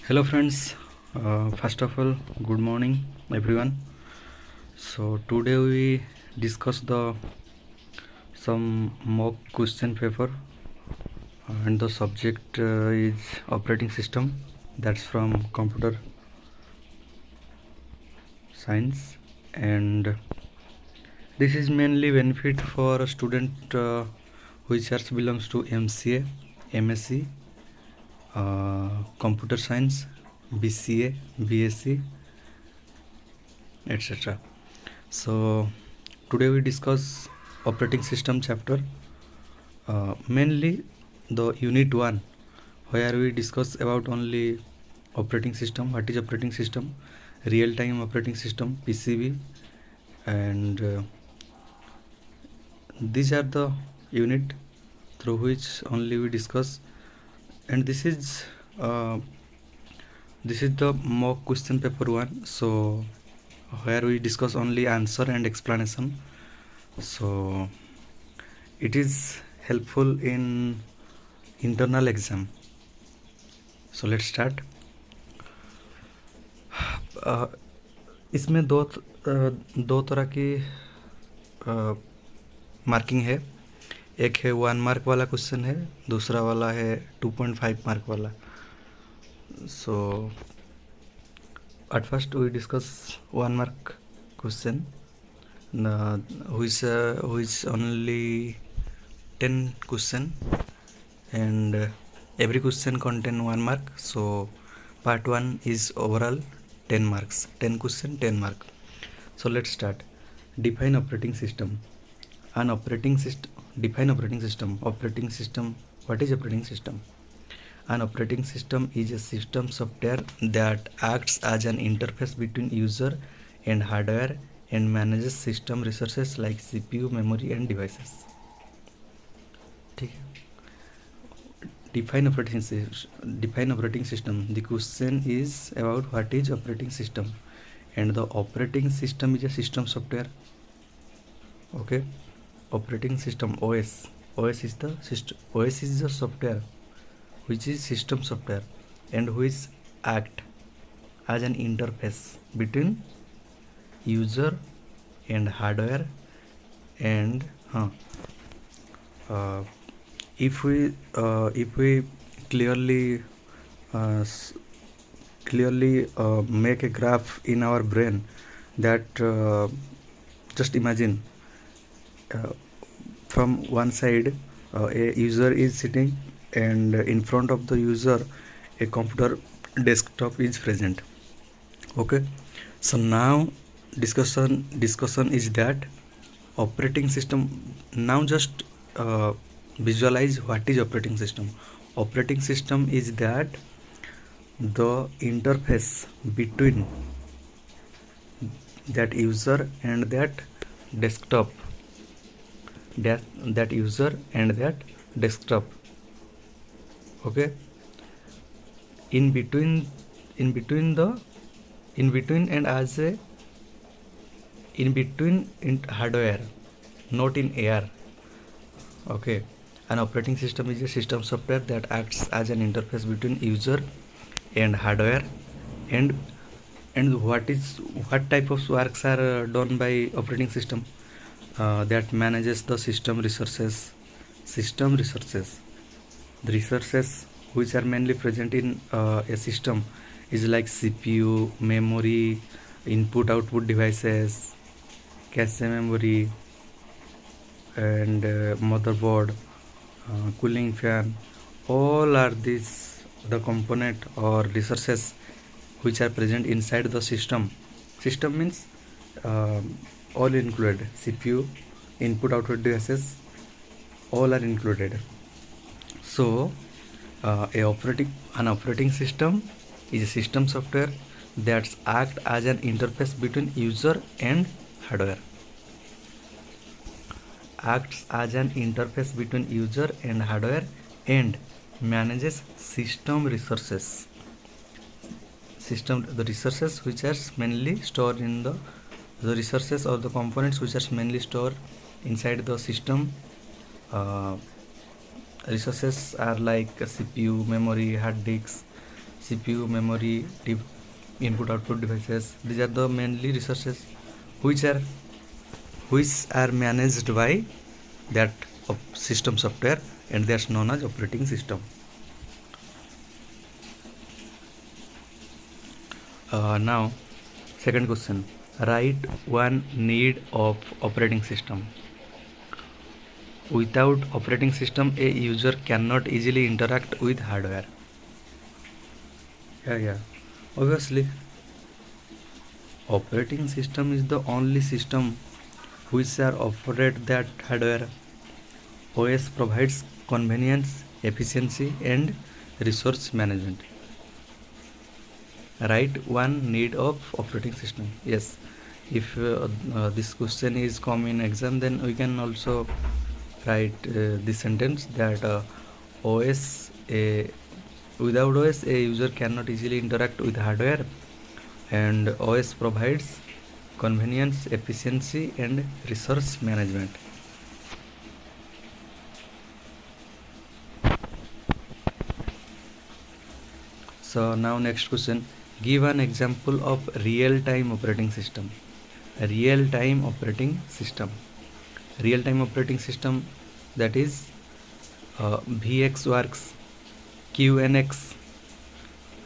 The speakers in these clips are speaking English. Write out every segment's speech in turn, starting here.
Hello friends, first of all, good morning everyone. So today we discuss the some mock question paper, and the subject is operating system. That's from computer science, and this is mainly benefit for a student which belongs to MCA, MSc, computer science, BCA, BSc, etc. So today we discuss operating system chapter, mainly the unit 1, where we discuss about only operating system, what is operating system, real time operating system, PCB, and these are the unit through which only we discuss. And uh, this is the mock question paper 1, so where we discuss only answer and explanation. So it is helpful in internal exam. So let's start. इसमें दो तरह की marking है. एक है 1 mark वाला question है, दूसरा वाला है 2.5 मार्क वाला. सो at first we discuss 1 mark question, which only 10 question, and every question contain 1 mark. So part 1 is overall 10 marks, 10 question 10 mark. So let's start. Define operating system. An operating system. Define operating system. Operating system. What is operating system? An operating system is a system software that acts as an interface between user and hardware and manages system resources like CPU, memory and devices. ठीक है. Define operating system. The question is about what is operating system, and the operating system is a system software. Okay, operating system, OS is the system. OS is the software which is system software and which act as an interface between user and hardware. And if we clearly make a graph in our brain, that just imagine, from one side a user is sitting, and in front of the user a computer desktop is present. Okay, so now discussion is that operating system. Now just visualize what is operating system. Operating system is that the interface between that user and that desktop, that user and that desktop. Okay, in between and as a in between in hardware, not in air. Okay, an operating system is a system software that acts as an interface between user and hardware, and what type of works are done by operating system? That manages the system resources. The resources which are mainly present in a system is like CPU, memory, input output devices, cache memory, and motherboard, cooling fan. All are these the component or resources which are present inside the system. System means all included. CPU, input output devices, all are included. So an operating system is a system software that acts as an interface between user and hardware. Acts as an interface between user and hardware and manages system resources. The resources which are mainly stored in the resources or the components which are mainly stored inside the system. Resources are like CPU, memory, hard disks. CPU, memory, input output devices. These are the mainly resources which are managed by that system software, and that's known as operating system. Now second question, write one need of operating system. Without operating system, a user cannot easily interact with hardware. Yeah. Obviously, operating system is the only system which are operate that hardware. OS provides convenience, efficiency, and resource management. Write one need of operating system. Yes, if this question is come in exam, then we can also write this sentence that OS a without OS a user cannot easily interact with hardware, and OS provides convenience, efficiency, and resource management. So now next question, give an example of real-time operating system. Real-time operating system. Real-time operating system, that is VxWorks, QNX,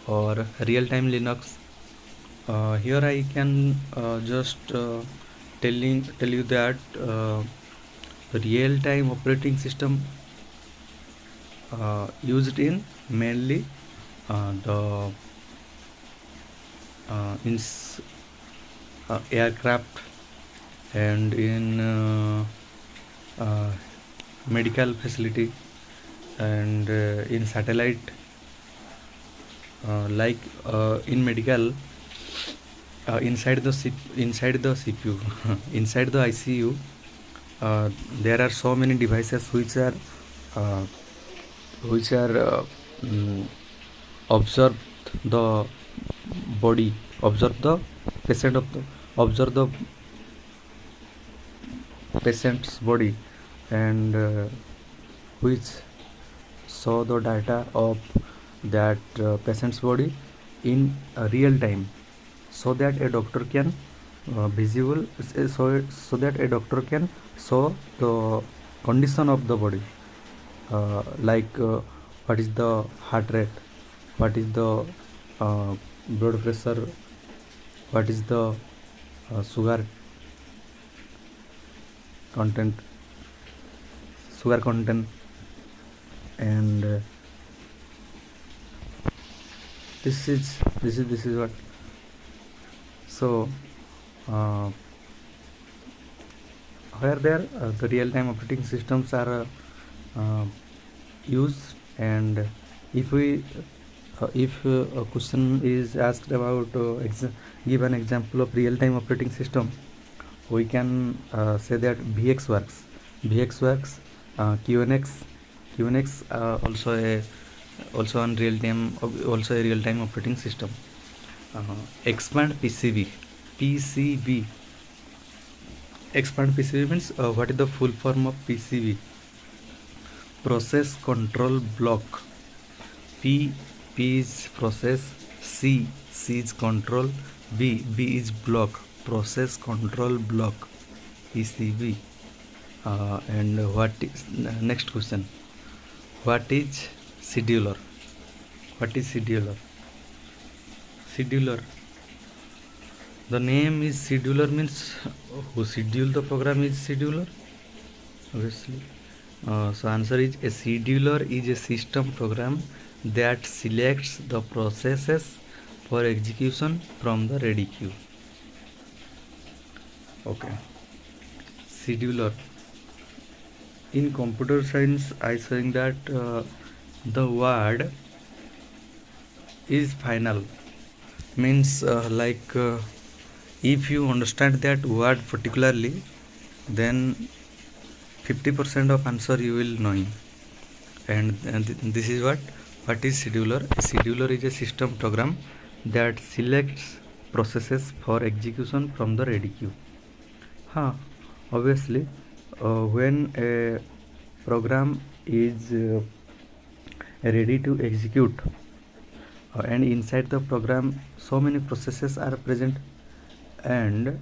or real-time Linux. Here I can just tell you that real-time operating system used in mainly the in aircraft and in medical facility and in satellite, like in medical, inside the CPU inside the ICU, there are so many devices which are observe the body, observe the patient observe the patient's body, and which show the data of that patient's body in real time, so that a doctor can visible so that a doctor can show the condition of the body, like what is the heart rate, what is the blood pressure, what is the sugar content, and this is what. So where there the real-time operating systems are used, and if a question is asked about give an example of real-time operating system, we can say that VxWorks, QNX, also a real-time operating system. Expand PCB. Expand PCB means what is the full form of PCB? Process control block. P is process, C is control, B is block. Process control block, PCB. And what is next question? What is scheduler? Scheduler. The name is scheduler means who schedule the program is scheduler, obviously. So answer is, a scheduler is a system program that selects the processes for execution from the ready queue. Okay. Scheduler. In computer science, I saying that the word is final. Means if you understand that word particularly, then 50% of answer you will knowing. And this is what is scheduler. A scheduler is a system program that selects processes for execution from the ready queue. Obviously, when a program is ready to execute, and inside the program so many processes are present, and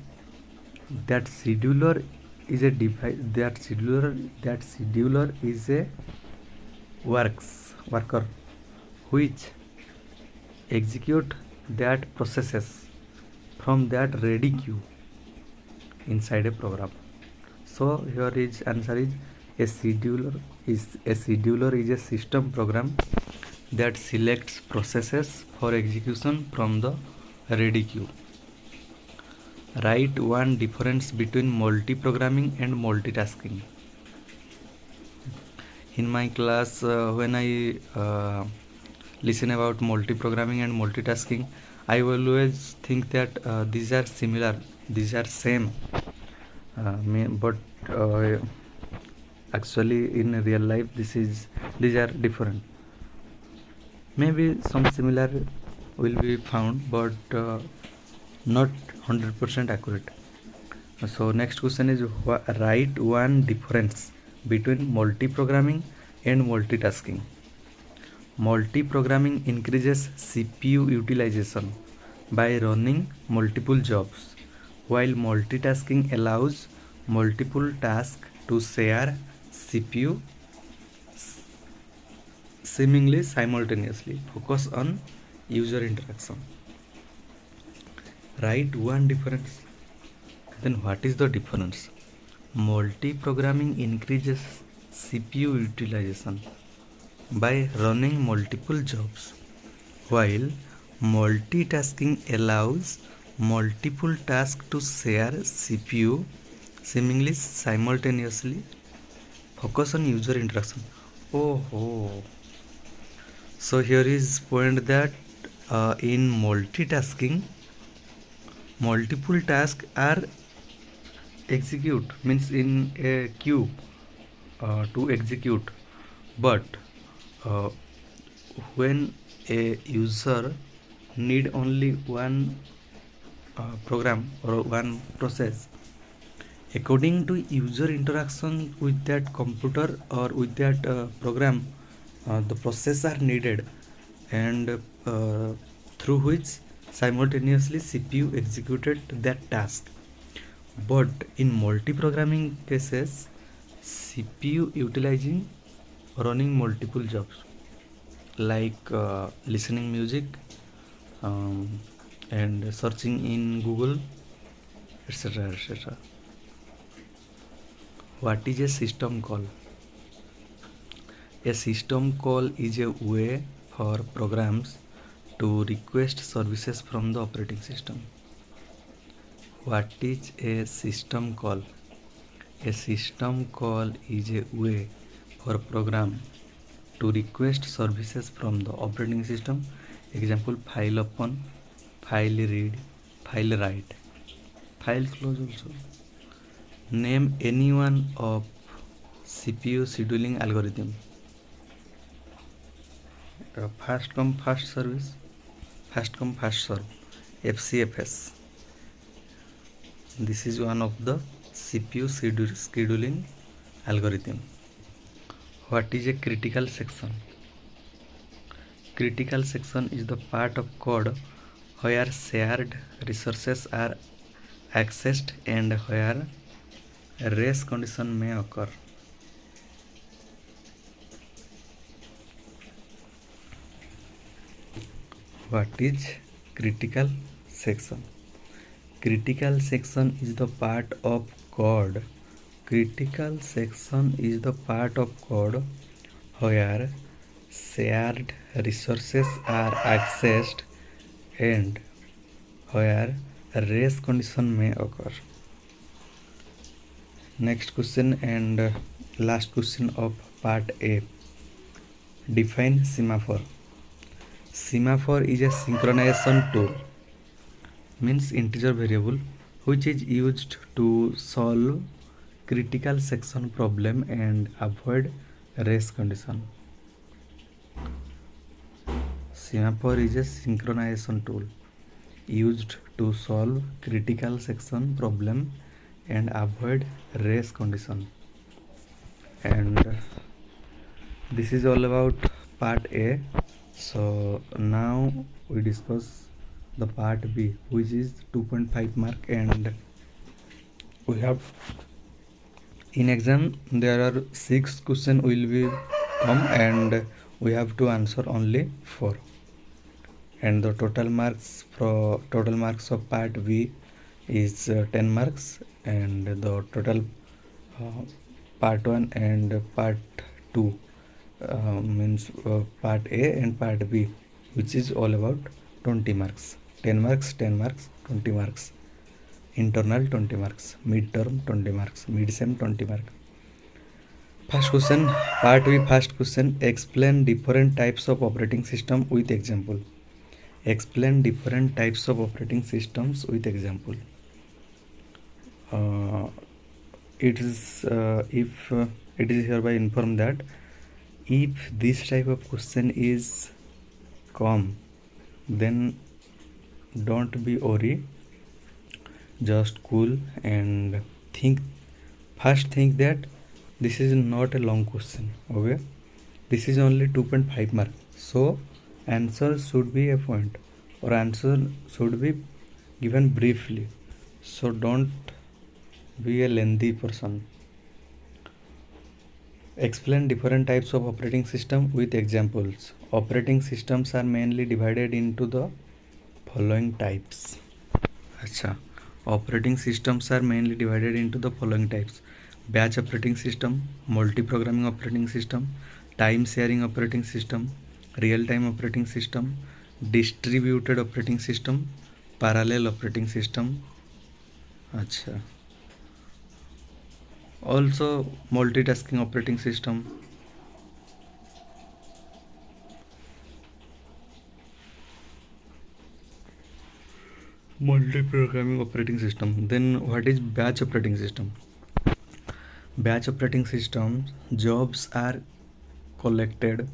that scheduler is a device, that scheduler is a worker which execute that processes from that ready queue inside a program. So here is answer is a scheduler is a system program that selects processes for execution from the ready queue. Write one difference between multi-programming and multitasking. In my class, when I listen about multi-programming and multitasking, I always think that these are similar, these are same, but actually in real life these are different. Maybe some similar will be found, but not 100% accurate. So next question is write one difference between multi-programming and multitasking. Multi-programming increases CPU utilization by running multiple jobs, while multitasking allows multiple tasks to share CPU seemingly simultaneously. Focus on user interaction. Write one difference. Then what is the difference? Multi-programming increases CPU utilization by running multiple jobs, while multitasking allows multiple tasks to share CPU seemingly simultaneously. Focus on user interaction. Oh. So here is point that in multitasking, multiple tasks are execute, means in a queue to execute, but uh, when a user need only one program or one process, according to user interaction with that computer or with that program, the process are needed, and through which simultaneously CPU executed that task. But in multi-programming cases, CPU utilizing running multiple jobs like listening music, and searching in Google, etc. What is a system call? A system call is a way for programs to request services from the operating system. What is a system call? A system call is a way for program to request services from the operating system. Example: file open, file read, file write, file close also. Name any one of CPU scheduling algorithm. Fast come fast service, fast come fast serve, FCFS. This is one of the CPU scheduling algorithm. What is a critical section? Critical section is the part of code where shared resources are accessed and where a race condition may occur. What is critical section? Critical section is the part of code. Critical section is the part of code where shared resources are accessed and where a race condition may occur. Next question and last question of part A. Define semaphore. Semaphore is a synchronization tool, means integer variable, which is used to solve critical section problem and avoid race condition. Semaphore is a synchronization tool used to solve critical section problem and avoid race condition. And this is all about part A. So now we discuss the part B, which is 2.5 mark, and we have in exam there are 6 questions will be come, and we have to answer only 4, and the total marks of part B is 10 marks, and the total uh, part 1 and part 2 means part A and part B, which is all about 20 marks. 10 marks, 10 marks, 20 marks. Internal 20 marks, midterm 20 marks, mid-sem 20 marks. First question, part B, first question, explain different types of operating system with example. Explain different types of operating systems with example. It is it is hereby informed that if this type of question is come, then don't be worried, just cool and think. First think that this is not a long question, okay? This is only 2.5 mark, so answer should be a point, or answer should be given briefly, so don't be a lengthy person. Explain different types of operating system with examples. Operating systems are mainly divided into the following types. Acha. Operating systems are mainly divided into the following types: batch operating system, multi-programming operating system, time-sharing operating system, real-time operating system, distributed operating system, parallel operating system. Acha. Also multitasking operating system. Multi-programming operating system. Then what is batch operating system? Batch operating systems, jobs are collected,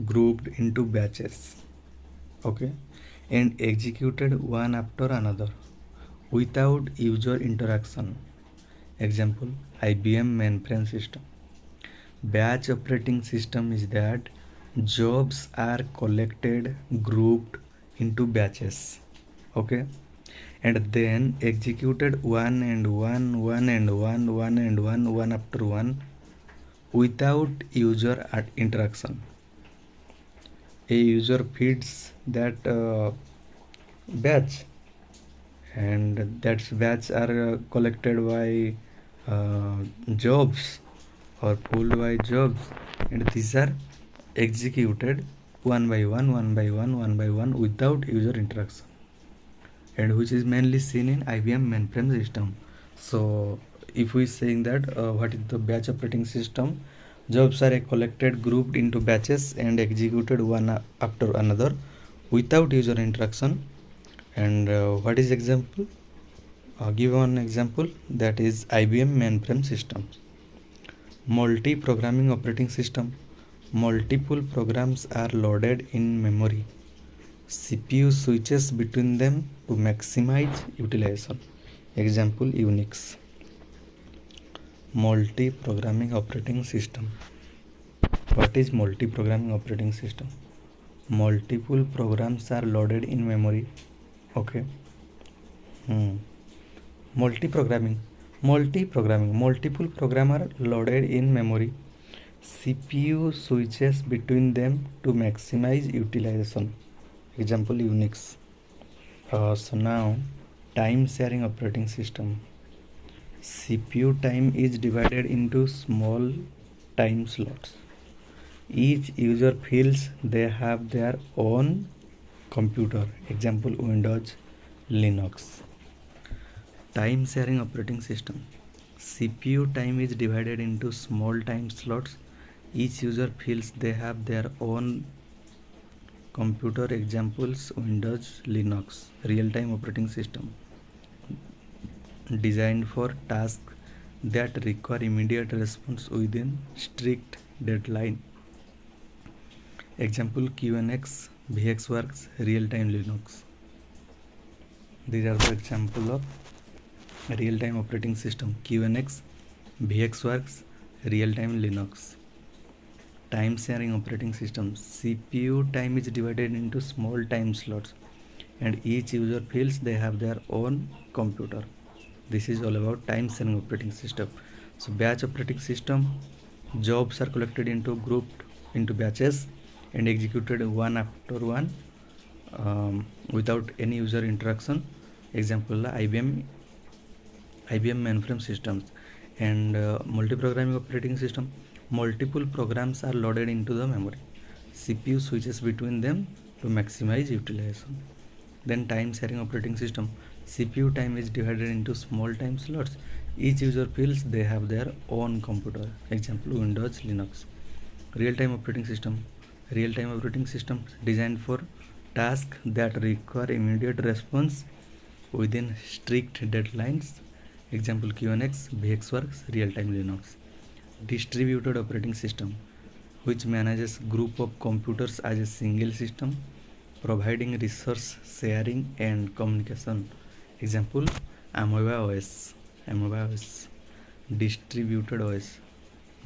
grouped into batches, okay, and executed one after another without user interaction. Example, IBM mainframe system. Batch operating system is that jobs are collected, grouped into batches, okay, and then executed one and one after one without user interaction. A user feeds that batch, and that batch are collected by jobs or pulled by jobs, and these are executed one by one without user interaction, and which is mainly seen in IBM mainframe system. So if we saying that what is the batch operating system, jobs are collected, grouped into batches and executed one after another without user interaction. And what is example? Give one example, that is IBM mainframe system. Multi-programming operating system, multiple programs are loaded in memory. CPU switches between them to maximize utilization. Example, Unix. Multi-programming operating system. What is multi-programming operating system? Multiple programs are loaded in memory, okay. Multi-programming, multiple programs are loaded in memory. CPU switches between them to maximize utilization. Example, Unix. So now, time sharing operating system. CPU time is divided into small time slots. Each user feels they have their own computer. Example, Windows, Linux. Time sharing operating system. CPU time is divided into small time slots. Each user feels they have their own computer. Examples, Windows, Linux. Real-time operating system designed for tasks that require immediate response within strict deadline. Example, QNX, VxWorks, real-time Linux. These are the example of real-time operating system: QNX, VxWorks, real-time Linux. time sharing operating system. CPU time is divided into small time slots and each user feels they have their own computer. This is all about time sharing operating system. So batch operating system, jobs are collected into grouped into batches and executed one after one without any user interaction. Example IBM mainframe systems. And multi-programming operating system, multiple programs are loaded into the memory. CPU switches between them to maximize utilization. Then time sharing operating system, CPU time is divided into small time slots. Each user feels they have their own computer. Example Windows, Linux. Real-time operating system, real-time operating system designed for tasks that require immediate response within strict deadlines. Example QNX, VxWorks, real-time Linux. Distributed operating system, which manages group of computers as a single system, providing resource sharing and communication. Example Amoeba OS. Distributed OS,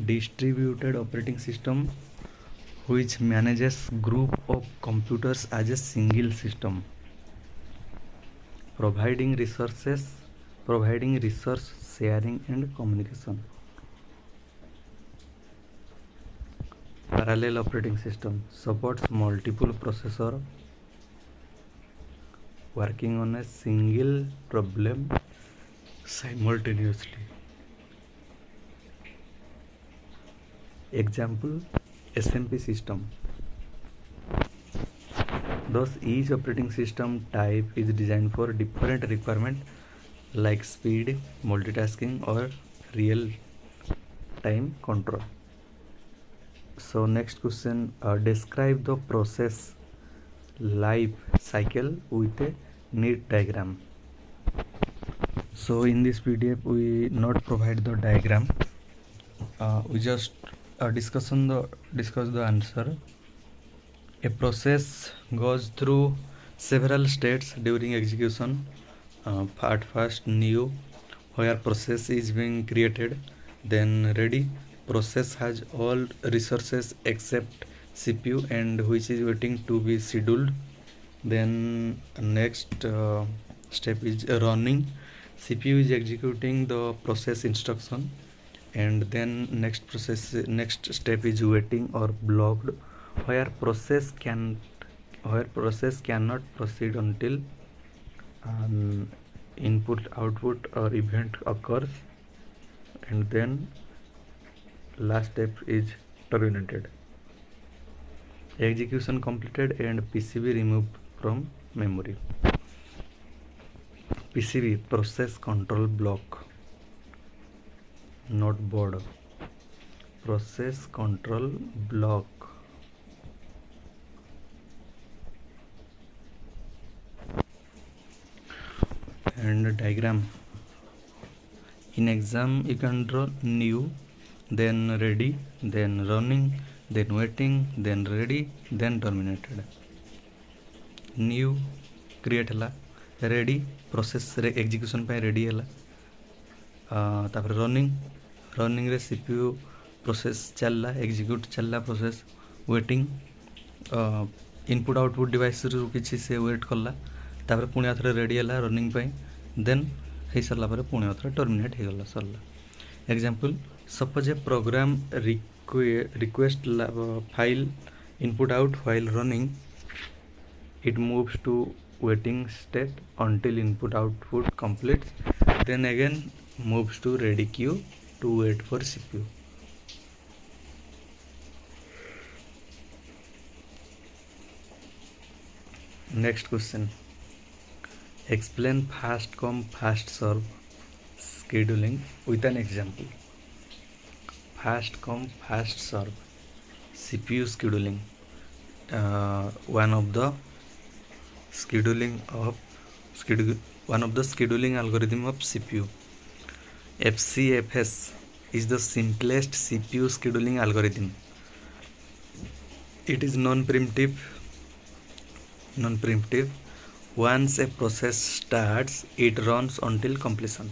distributed operating system which manages group of computers as a single system, providing resource sharing and communication. Parallel operating system supports multiple processors working on a single problem simultaneously. Example SMP system. Thus, each operating system type is designed for different requirements like speed, multitasking, or real-time control. So, next question: describe the process life cycle with a neat diagram. So, in this PDF, we not provide the diagram. We just discuss the answer. A process goes through several states during execution. At first, new, where process is being created, then ready, process has all resources except CPU and which is waiting to be scheduled. Then next step is running. CPU is executing the process instruction, and then next step is waiting or blocked, where process cannot proceed until input output or event occurs, and then last step is terminated. Execution completed and PCB removed from memory. PCB, process control block, not board. Process control block. And diagram. In exam you can draw new, then ready, then running, then waiting, then ready, then terminated. New create hela, ready process execution पे ready hela, तापर running रे CPU process चलला, execute चलला process, waiting input output device रु किछि से wait करला, तापर पुणी आथरे रेडी हला रनिंग पे, देन हे सरला पर पुणी आथरे टर्मिनेट हे गला सरला. Example suppose a program request file input out while running, it moves to waiting state until input output completes, then again moves to ready queue to wait for CPU. Next question: explain fast come fast serve scheduling with an example. Fast come fast serve CPU scheduling, one of the scheduling algorithm of CPU. FCFS is the simplest CPU scheduling algorithm. It is non-preemptive. Once a process starts, it runs until completion.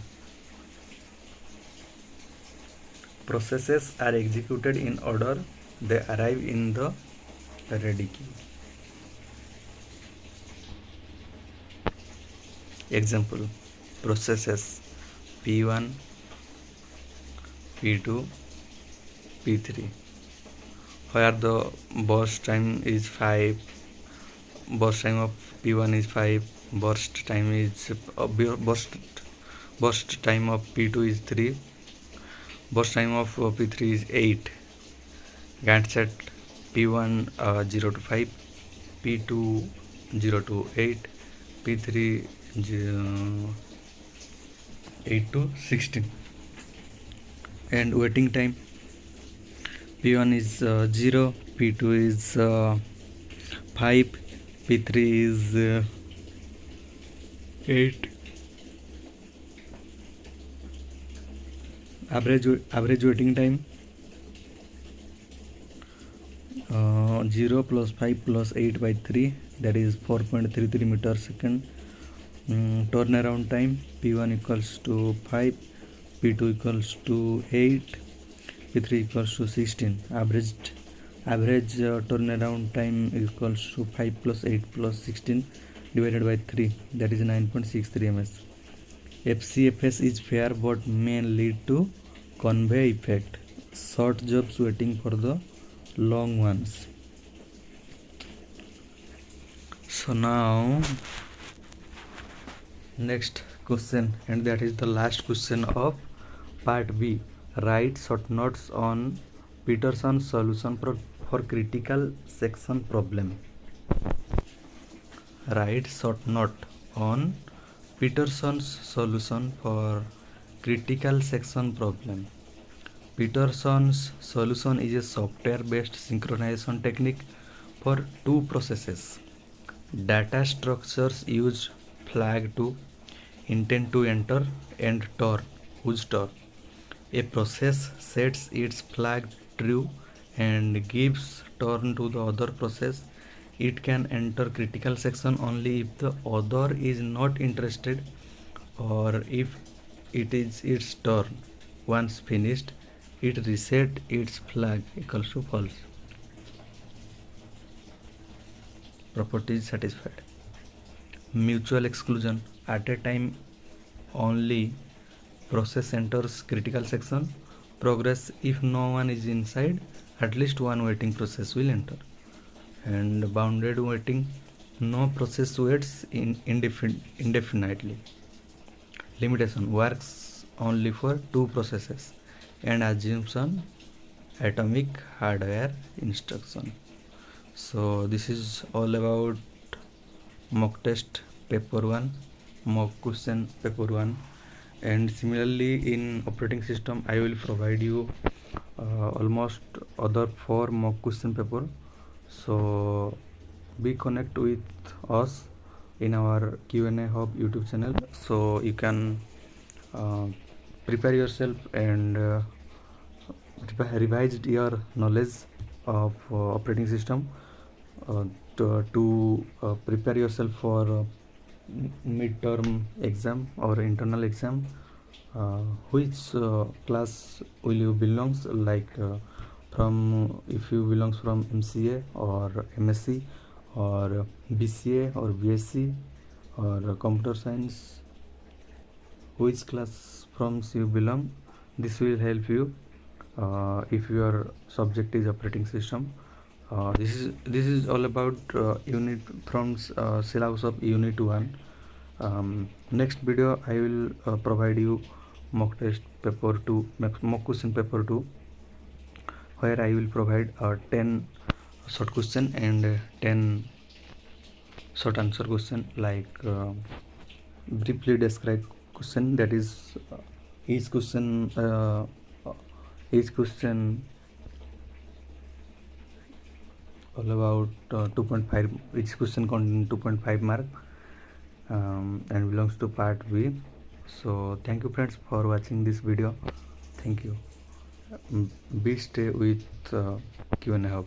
Processes are executed in order they arrive in the ready queue. Example: processes P1, P2, P3, where the burst time is 5, burst time of P1 is 5, burst time is burst time of P2 is 3, burst time of P3 is 8. Gantt set P1 0 to 5, P2 0 to 8, P3 8 to 16. And waiting time P1 is 0, P2 is 5, P3 is 8. Average waiting time 0 plus 5 plus 8 by 3, that is 4.33 meters second. Turnaround time P1 equals to 5, P2 equals to 8, P3 equals to 16. Average turnaround time equals to 5 plus 8 plus 16 divided by 3, that is 9.63 ms. FCFS is fair but may lead to conveyor effect. Short jobs waiting for the long ones. So now next question, and that is the last question of part B. Write short notes on Peterson's solution for critical section problem. Write short note on Peterson's solution for critical section problem. Peterson's solution is a software-based synchronization technique for two processes. Data structures use flag to intent to enter and turn, whose turn. A process sets its flag true and gives turn to the other process. It can enter critical section only if the other is not interested or if it is its turn. Once finished, it reset its flag equals to false. Properties satisfied. Mutual exclusion. At a time only process enters critical section. Progress if no one is inside, at least one waiting process will enter. And bounded waiting, no process waits indefinitely. Limitation, works only for two processes. And assumption, atomic hardware instruction. So this is all about mock test paper 1, mock question paper 1. And similarly in operating system I will provide you almost other 4 mock question paper. So be connect with us in our Q&A Hub YouTube channel, so you can prepare yourself and revise your knowledge of operating system to prepare yourself for mid-term exam or internal exam. Which class will you belongs, like from if you belongs from MCA or MSc or BCA or BSc or computer science, which class from you belong. This will help you if your subject is operating system. This is all about unit from syllabus of unit 1. Next video I will provide you mock test paper 2, mock question paper 2, where I will provide 10 short question and 10 short answer question, like briefly describe question, that is each question all about 2.5, each question contain 2.5 mark and belongs to part B. So thank you friends for watching this video. Thank you. Be stay with Q&A Hub.